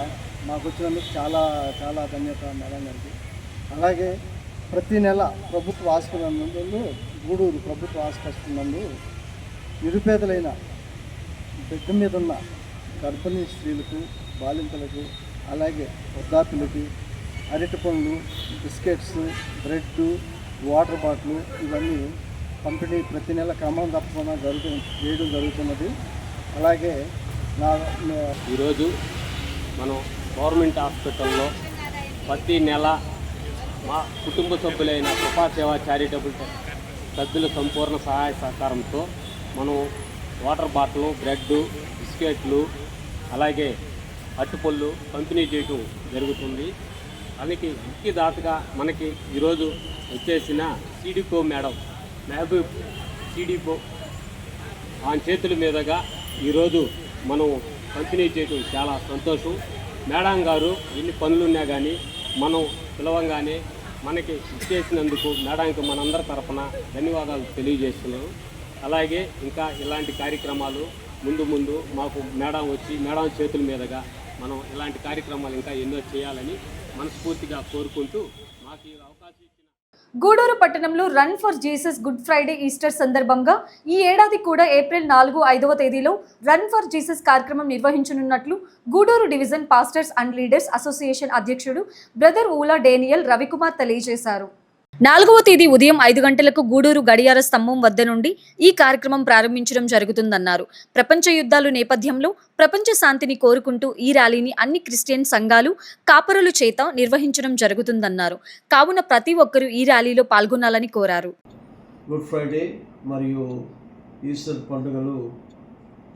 మాకు వచ్చినందుకు చాలా చాలా ధన్యత మేడం గారికి. అలాగే ప్రతి నెల ప్రభుత్వ హాస్పిటల్ నందు, గూడూరు ప్రభుత్వ హాస్పిటల్ నందు నిరుపేదలైన బెడ్ మీద ఉన్న గర్భిణీ స్త్రీలకు, బాలింతలకు, అలాగే వృద్ధాప్యులకి అరటి పండ్లు, బిస్కెట్స్, బ్రెడ్, వాటర్ బాటిల్ ఇవన్నీ పంపిణీ ప్రతి నెల క్రమం తప్పకుండా చేయడం జరుగుతున్నది. అలాగే ఈరోజు మనం గవర్నమెంట్ హాస్పిటల్లో ప్రతి నెల మా కుటుంబ సభ్యులైన కృపాసేవ చారిటబుల్ సభ్యుల సంపూర్ణ సహాయ సహకారంతో మనం వాటర్ బాటిల్, బ్రెడ్, బిస్కెట్లు, అలాగే అరటిపళ్ళు పంపిణీ చేయడం జరుగుతుంది. దానికి ముఖ్య దాతగా మనకి ఈరోజు వచ్చేసిన సిడిపిఓ మేడం మహబూబ్ సిడిపిఓ ఆ చేతుల మీదుగా ఈరోజు మనం పంపిణీ చేయడం చాలా సంతోషం. మేడం గారు ఎన్ని పనులున్నా కానీ మనం పిలవంగానే మనకి ఇచ్చేసినందుకు మేడంకి మనందరి తరఫున ధన్యవాదాలు తెలియజేస్తున్నాను. అలాగే ఇంకా ఇలాంటి కార్యక్రమాలు ముందు మాకు మేడం వచ్చి మేడం చేతుల మీదుగా మనం ఇలాంటి కార్యక్రమాలు ఇంకా ఎన్నో చేయాలని మనస్ఫూర్తిగా కోరుకుంటూ మాకు ఈ అవకాశం ఇచ్చిన గూడూరు పట్టణంలో run for Jesus good Friday Easter సందర్భంగా ఈ ఏడాది కూడా ఏప్రిల్ 4-5వ తేదీలో రన్ ఫర్ జీసస్ కార్యక్రమం నిర్వహించనున్నట్లు Gudur division pastors and leaders association అధ్యక్షుడు బ్రదర్ ఊలా డేనియల్ రవికుమార్ తెలియజేశారు. 4వ తేదీ ఉదయం 5 గంటలకు గూడూరు గడియార స్తంభం వద్ద నుండి ఈ కార్యక్రమం ప్రారంభించడం జరుగుతుందన్నారు. ప్రపంచ యుద్ధాలు నేపథ్యంలో ప్రపంచ శాంతిని కోరుకుంటూ ఈ ర్యాలీని అన్ని క్రిస్టియన్ సంఘాలు కాపరుల చేత నిర్వహించడం జరుగుతుందన్నారు. కావున ప్రతి ఒక్కరూ ఈ ర్యాలీలో పాల్గొనాలని కోరారు. గుడ్ ఫ్రైడే మరియు ఈస్టర్ పండుగలు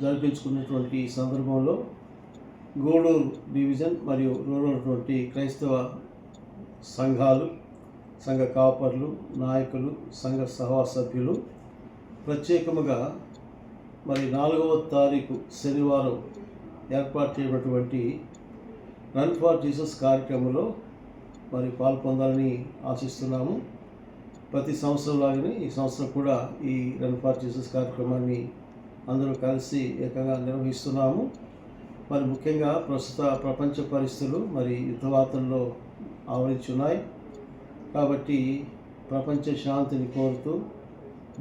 జరిపించుకున్నటువంటి సందర్భంలో గూడూరు డివిజన్ మరియు రూరల్ క్రైస్తవ సంఘాలు, సంఘ కాపర్లు, నాయకులు, సంఘ సభ్యులు ప్రత్యేకముగా మరి 4వ తారీఖు శనివారం ఏర్పాటు చేయబడినటువంటి రన్ ఫర్ జీసస్ కార్యక్రమంలో మరి పాల్పొందాలని ఆశిస్తున్నాము. ప్రతి సంవత్సరం లాగానే ఈ సంవత్సరం కూడా ఈ రన్ ఫర్ జీసస్ కార్యక్రమాన్ని అందరూ కలిసి ఏకంగా నిర్వహిస్తున్నాము. మరి ముఖ్యంగా ప్రస్తుత ప్రపంచ పరిస్థితులు మరి యుద్ధవార్తల్లో ఆవరించి ఉన్నాయి. కాబట్టి ప్రపంచ శాంతిని కోరుతూ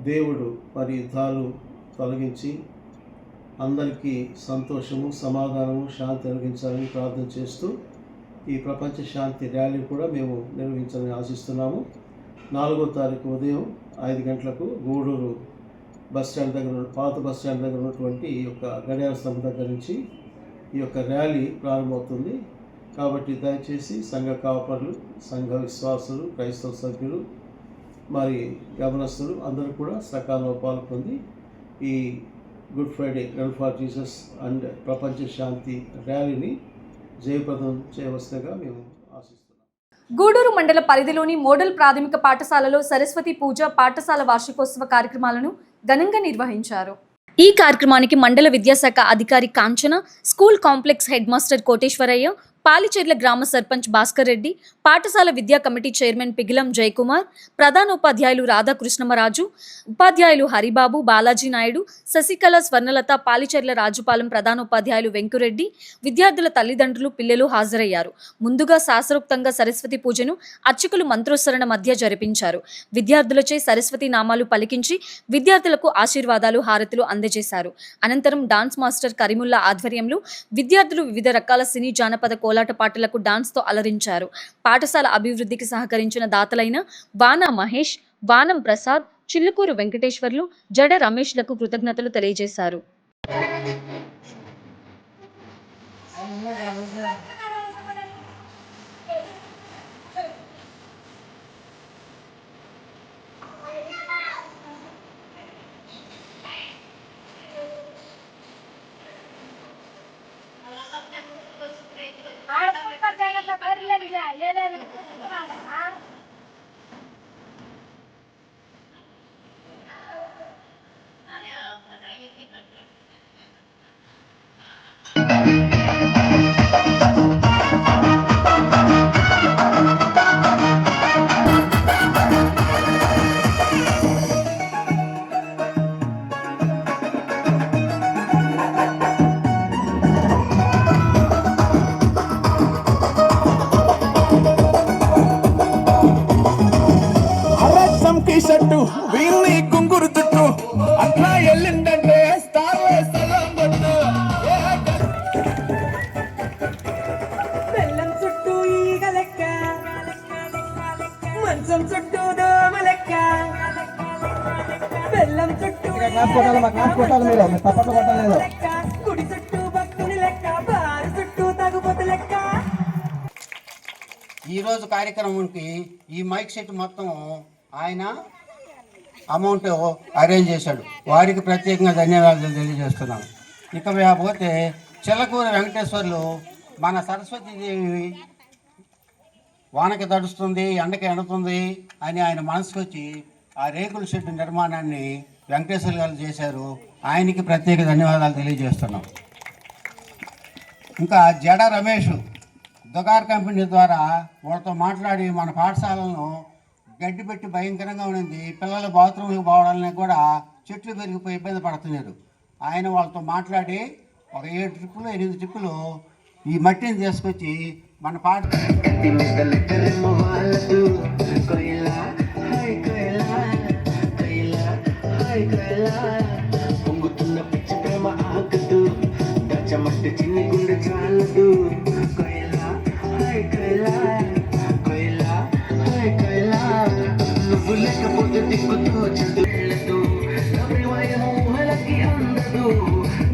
దేవుడు మరి యుద్ధాలు తొలగించి అందరికీ సంతోషము, సమాధానము, శాంతి కలిగించాలని ప్రార్థన చేస్తూ ఈ ప్రపంచ శాంతి ర్యాలీ కూడా మేము నిర్వహించాలని ఆశిస్తున్నాము. 4వ తారీఖు ఉదయం 5 గంటలకు గూడూరు బస్టాండ్ దగ్గర, పాత బస్టాండ్ దగ్గర ఉన్నటువంటి ఈ యొక్క గడియార స్తంభం దగ్గర నుంచి ఈ యొక్క ర్యాలీ ప్రారంభమవుతుంది. కాబట్టి దయచేసి సంఘ కాపర్లు, సంఘ విశ్వాసులు, క్రైస్తవ సభ్యులు, మరి గమనస్తులు అందరూ కూడా సకాలంలో పాల్గొంది ఈ good Friday run for Jesus and ప్రపంచ శాంతి ర్యాలీని జయప్రదం చేయవలసిందిగా మేము ఆశిస్తున్నాం. గూడూరు మండల పరిధిలోని మోడల్ ప్రాథమిక పాఠశాలలో సరస్వతి పూజ పాఠశాల వార్షికోత్సవ కార్యక్రమాలను ఘనంగా నిర్వహించారు. ఈ కార్యక్రమానికి మండల విద్యాశాఖ అధికారి Kanchana, school complex head master Koteswaraiah, Palicherla గ్రామ సర్పంచ్ భాస్కర్ రెడ్డి, పాఠశాల విద్యా కమిటీ చైర్మన్ పిగిలం జయకుమార్, ప్రధానోపాధ్యాయులు రాధాకృష్ణమరాజు, ఉపాధ్యాయులు హరిబాబు, బాలాజీ నాయుడు, శశికళ, స్వర్ణలత, పాలిచెర్ల రాజుపాలెం ప్రధానోపాధ్యాయులు వెంకురెడ్డి, విద్యార్థుల తల్లిదండ్రులు, పిల్లలు హాజరయ్యారు. ముందుగా శాస్త్రోక్తంగా సరస్వతి పూజను అర్చకులు మంత్రోచ్చరణ మధ్య జరిపించారు. విద్యార్థులచే సరస్వతి నామాలు పలికించి విద్యార్థులకు ఆశీర్వాదాలు, హారతులు అందజేశారు. అనంతరం డాన్స్ మాస్టర్ కరీముల్లా ఆధ్వర్యంలో విద్యార్థులు వివిధ రకాల సినీ, జానపద కోలాట పాటలకు డాన్స్తో అలరించారు. పాఠశాల అభివృద్ధికి సహకరించిన దాతలైన వానా మహేష్, వానం ప్రసాద్, చిల్లుకూరు వెంకటేశ్వర్లు, జడ రమేష్లకు కృతజ్ఞతలు తెలియజేశారు. షట్టు వీరుని గుంగురు చుట్టూ అట్లా ఎల్లిందంటే స్టార్ బెల్లం చుట్టూ ఈగ లెక్క, మంచం చుట్టూ దోమ లెక్క, బెల్లం చుట్టూ గుడి చుట్టూ భక్తుని లెక్క, బారు చుట్టూ తగుబోతు లెక్క. ఈరోజు కార్యక్రమానికి ఈ మైక్ సెట్ మొత్తం ఆయన అమౌంట్ అరేంజ్ చేశాడు. వారికి ప్రత్యేకంగా ధన్యవాదాలు తెలియజేస్తున్నాను. ఇక పోతే చిల్లకూరు వెంకటేశ్వర్లు, మన సరస్వతీదేవి వానకి తడుస్తుంది, ఎండకి ఎండుతుంది అని ఆయన మనసుకు వచ్చి ఆ రేకుల షెడ్డు నిర్మాణాన్ని వెంకటేశ్వర గారు చేశారు. ఆయనకి ప్రత్యేక ధన్యవాదాలు తెలియజేస్తున్నాం. ఇంకా జడ రమేష్ దుగార్ కంపెనీ ద్వారా వాళ్ళతో మాట్లాడి మన పాఠశాలను గడ్డి పెట్టి భయంకరంగా ఉన్నది, పిల్లలు బాత్రూమ్కి పోవడానికి కూడా చెట్లు పెరిగిపోయి ఇబ్బంది పడుతున్నారు. ఆయన వాళ్ళతో మాట్లాడి ఒక 7 ట్రిప్పులు 8 ట్రిప్పులు ఈ మట్టిని తీసుకొచ్చి మన పొంగుతున్న పిచ్చి ప్రేమ ఆగదు, దచ్చమట్టి చిన్ని గుండె చాలదు. కొయిలా హాయ్ కొయిలా, కొయిలా హాయ్ కొయిలా, నువ్వు లేకపోతే దిక్కుతో చదువులదు, నవ్వివాయము ఊహలకి అందదు,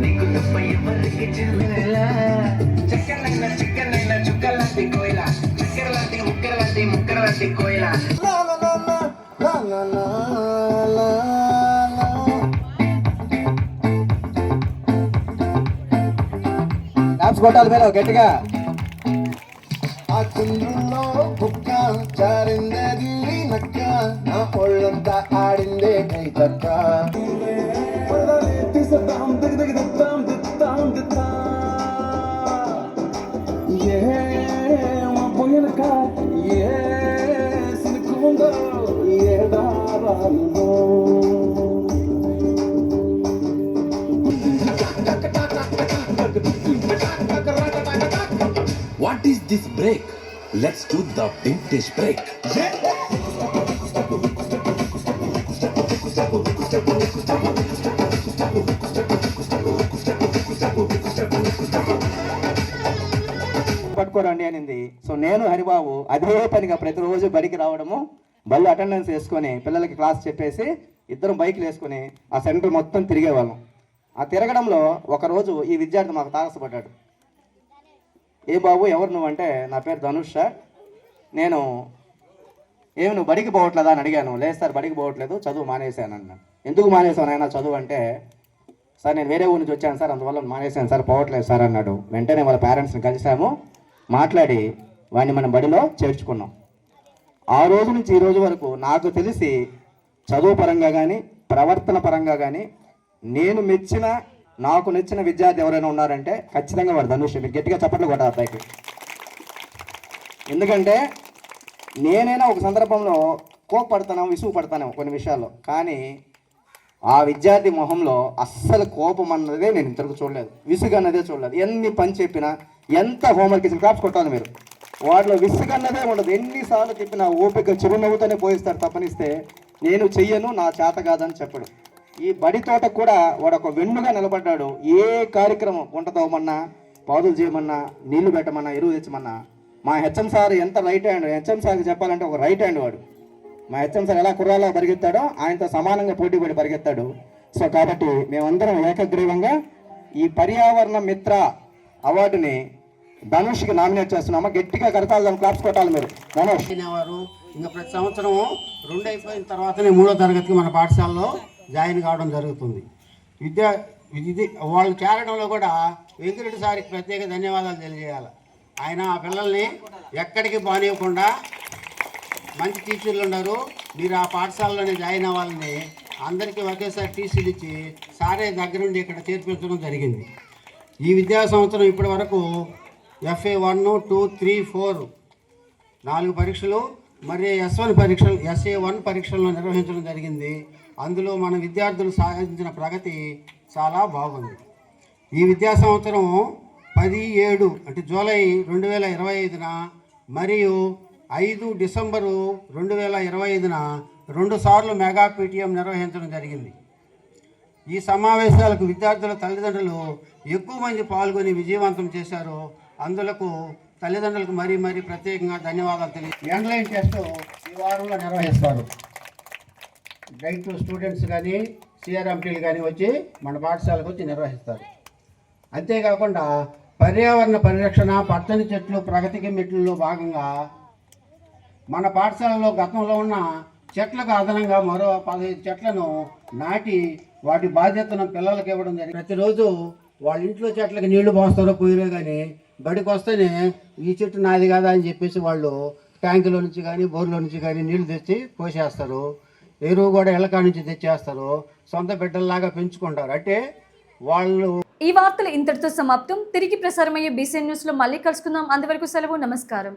నీకు తప్ప ఎవరికి చెందలా. చక్కనైనా చిక్కనైనా చుక్కలాంటి కోయిలా, చక్కెర లాంటి ముక్కర లాంటి కోయిలా. కొట్టాలి మీరు గట్టిగా. ఆ కుండ్రుల్లో కుక్క చారిందది నక్క, నా ఒళ్ళంతా ఆడిందే కై చక్క. What is this break? Let's do the vintage break. పట్టుకోరండి అనింది. సో నేను హరిబాబు అదే పనిగా ప్రతిరోజు బడికి రావడము, బళ్ళు అటెండెన్స్ వేసుకొని పిల్లలకి క్లాస్ చెప్పేసి ఇద్దరం బైక్లు వేసుకొని ఆ సెంటర్ మొత్తం తిరిగేవాళ్ళం. ఆ తిరగడంలో ఒకరోజు ఈ విద్యార్థి మాకు తారసపడ్డాడు. ఏ బాబు ఎవరు నువ్వు అంటే, నా పేరు ధనుష్ సార్, నేను ఏమి నువ్వు బడికి పోవట్లేదా అని అడిగాను. లేదు సార్ బడికి పోవట్లేదు, చదువు మానేశాను అన్న. ఎందుకు మానేశాను ఆయన చదువు అంటే, సార్ నేను వేరే ఊరి నుంచి వచ్చాను సార్, అందువల్ల మానేశాను సార్, పోవట్లేదు సార్ అన్నాడు. వెంటనే వాళ్ళ పేరెంట్స్ని కలిసాము, మాట్లాడి వాడిని మనం బడిలో చేర్చుకున్నాం. ఆ రోజు నుంచి ఈ రోజు వరకు నాకు తెలిసి చదువు పరంగా కానీ ప్రవర్తన పరంగా కానీ నేను మెచ్చిన నాకు నచ్చిన విద్యార్థి ఎవరైనా ఉన్నారంటే ఖచ్చితంగా వాడు ధనుష్. మీకు గట్టిగా చప్పట్లు కొట్టాలి అబ్బాయికి. ఎందుకంటే నేనైనా ఒక సందర్భంలో కోపపడతాను, విసుగు పడతాను కొన్ని విషయాల్లో, కానీ ఆ విద్యార్థి మొహంలో అస్సలు కోపం అన్నదే నేను ఇంతవరకు చూడలేదు, విసుగు అన్నదే చూడలేదు. ఎన్ని పని చెప్పినా, ఎంత హోంవర్క్ ఇచ్చిన క్లాప్స్ కొట్టాలి మీరు, వాటిలో విసుగు అన్నదే ఉండదు. ఎన్నిసార్లు చెప్పినా ఓపిక చిరునవ్వుతోనే పోయిస్తారు తప్పనిస్తే నేను చెయ్యను, నా చేత కాదని చెప్పడు. ఈ బడి తోట కూడా వాడు ఒక వెన్నుగా నిలబడ్డాడు. ఏ కార్యక్రమం వంట తవ్వమన్నా, పాదులు చేయమన్నా, నీళ్లు పెట్టమన్నా, ఎరువు తెచ్చమన్నా మా హెచ్ఎం సార్ ఎంత రైట్ హ్యాండ్. హెచ్ఎం సార్కి చెప్పాలంటే ఒక రైట్ హ్యాండ్ వాడు. మా హెచ్ఎం సార్ ఎలా కుర్రాలా పరిగెత్తాడో ఆయనతో సమానంగా పోటీ పడి పరిగెత్తాడు. సో కాబట్టి మేమందరం ఏకగ్రీవంగా ఈ పర్యావరణ మిత్ర అవార్డుని ధనుష్కి నామినేట్ చేస్తున్నామా. గట్టిగా కరతాలు క్లాప్స్ కొట్టాలి మీరు. ధనుష్ వారు ఇంకా ప్రతి సంవత్సరం 2 అయిపోయిన తర్వాతనే 3వ తరగతికి మన పాఠశాలలో జాయిన్ కావడం జరుగుతుంది. ఇది వాళ్ళు చేరడంలో కూడా వెంకరెడ్డి సార్కి ప్రత్యేక ధన్యవాదాలు తెలియజేయాలి. ఆయన ఆ పిల్లల్ని ఎక్కడికి బానివ్వకుండా, మంచి టీచర్లు ఉన్నారు, మీరు ఆ పాఠశాలలోనే జాయిన్ అవ్వాలని అందరికీ ఒకేసారి టీసీలు ఇచ్చి సారే దగ్గరుండి ఇక్కడ చేర్పించడం జరిగింది. ఈ విద్యా సంవత్సరం ఇప్పటి వరకు FA 1, 2, 3, 4 4 పరీక్షలు, మరి SA 1 పరీక్షలను నిర్వహించడం జరిగింది. అందులో మన విద్యార్థులు సాధించిన ప్రగతి చాలా బాగుంది. ఈ విద్యా సంవత్సరం 17 అంటే జూలై 2025న మరియు 5 డిసెంబరు 2025న 2 సార్లు మెగా PTM నిర్వహించడం జరిగింది. ఈ సమావేశాలకు విద్యార్థుల తల్లిదండ్రులు ఎక్కువ మంది పాల్గొని విజయవంతం చేశారు. అందులకు తల్లిదండ్రులకు మరీ ప్రత్యేకంగా ధన్యవాదాలు ఆన్లైన్ టెస్ట్ ఈ వారంలో నిర్వహిస్తారు. డైట్ స్టూడెంట్స్ కానీ CRMTలు కానీ వచ్చి మన పాఠశాలకు వచ్చి నిర్వహిస్తారు. అంతేకాకుండా పర్యావరణ పరిరక్షణ, పచ్చని చెట్లు, ప్రగతికి మెట్లలో భాగంగా మన పాఠశాలలో గతంలో ఉన్న చెట్లకు అదనంగా మరో 15 చెట్లను నాటి వాటి బాధ్యతను పిల్లలకు ఇవ్వడం జరిగింది. ప్రతిరోజు వాళ్ళ ఇంట్లో చెట్లకి నీళ్లు పోస్తారో పోయిరో కానీ బడికి వస్తేనే ఈ చెట్టు నాది కాదా అని చెప్పేసి వాళ్ళు ట్యాంకులో నుంచి కానీ బోర్లో నుంచి కానీ నీళ్లు తెచ్చి పోసేస్తారు. ఎరువు కూడా ఎలకా నుంచి తెచ్చేస్తారు, సొంత బిడ్డల్లాగా పెంచుకుంటారు. అంటే వాళ్ళు. ఈ వార్తలు ఇంతటితో సమాప్తం. తిరిగి ప్రసారమయ్యే బీసీఎన్ న్యూస్ లో మళ్ళీ కలుసుకుందాం. అంతవరకు సెలవు. నమస్కారం.